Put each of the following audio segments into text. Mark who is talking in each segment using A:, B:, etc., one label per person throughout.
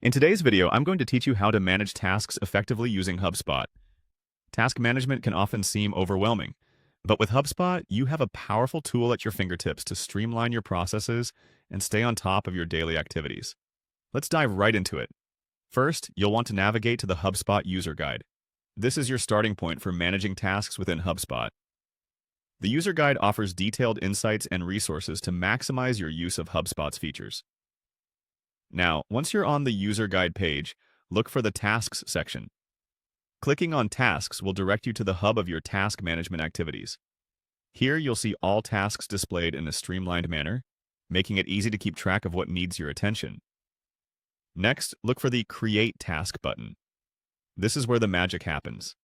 A: In today's video, I'm going to teach you how to manage tasks effectively using HubSpot. Task management can often seem overwhelming, but with HubSpot, you have a powerful tool at your fingertips to streamline your processes and stay on top of your daily activities. Let's dive right into it. First, you'll want to navigate to the HubSpot user guide. This is your starting point for managing tasks within HubSpot. The user guide offers detailed insights and resources to maximize your use of HubSpot's features. Now, once you're on the user guide page, look for the Tasks section. Clicking on Tasks will direct you to the hub of your task management activities. Here, you'll see all tasks displayed in a streamlined manner, making it easy to keep track of what needs your attention. Next, look for the Create Task button. This is where the magic happens.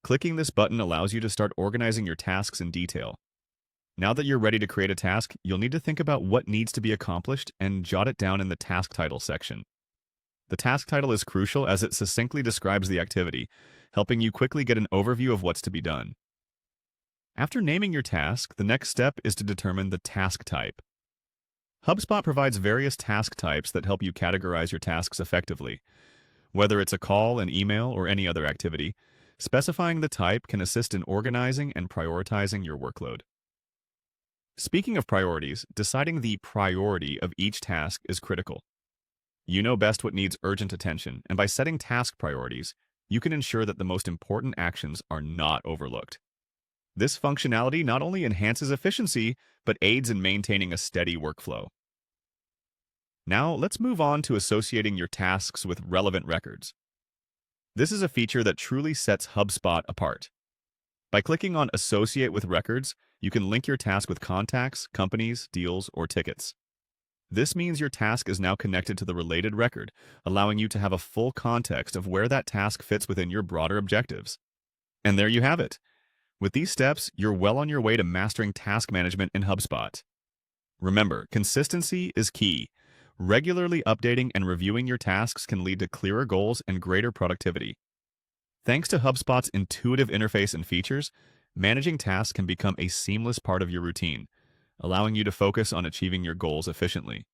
A: Clicking this button allows you to start organizing your tasks in detail. Now that you're ready to create a task, you'll need to think about what needs to be accomplished and jot it down in the Task Title section. The task title is crucial as it succinctly describes the activity, helping you quickly get an overview of what's to be done. After naming your task, the next step is to determine the task type. HubSpot provides various task types that help you categorize your tasks effectively. Whether it's a call, an email, or any other activity, specifying the type can assist in organizing and prioritizing your workload. Speaking of priorities, deciding the priority of each task is critical. You know best what needs urgent attention, and by setting task priorities, you can ensure that the most important actions are not overlooked. This functionality not only enhances efficiency, but aids in maintaining a steady workflow. Now, let's move on to associating your tasks with relevant records. This is a feature that truly sets HubSpot apart. By clicking on Associate with Records, you can link your task with contacts, companies, deals, or tickets. This means your task is now connected to the related record, allowing you to have a full context of where that task fits within your broader objectives. And there you have it. With these steps, you're well on your way to mastering task management in HubSpot. Remember, consistency is key. Regularly updating and reviewing your tasks can lead to clearer goals and greater productivity. Thanks to HubSpot's intuitive interface and features, managing tasks can become a seamless part of your routine, allowing you to focus on achieving your goals efficiently.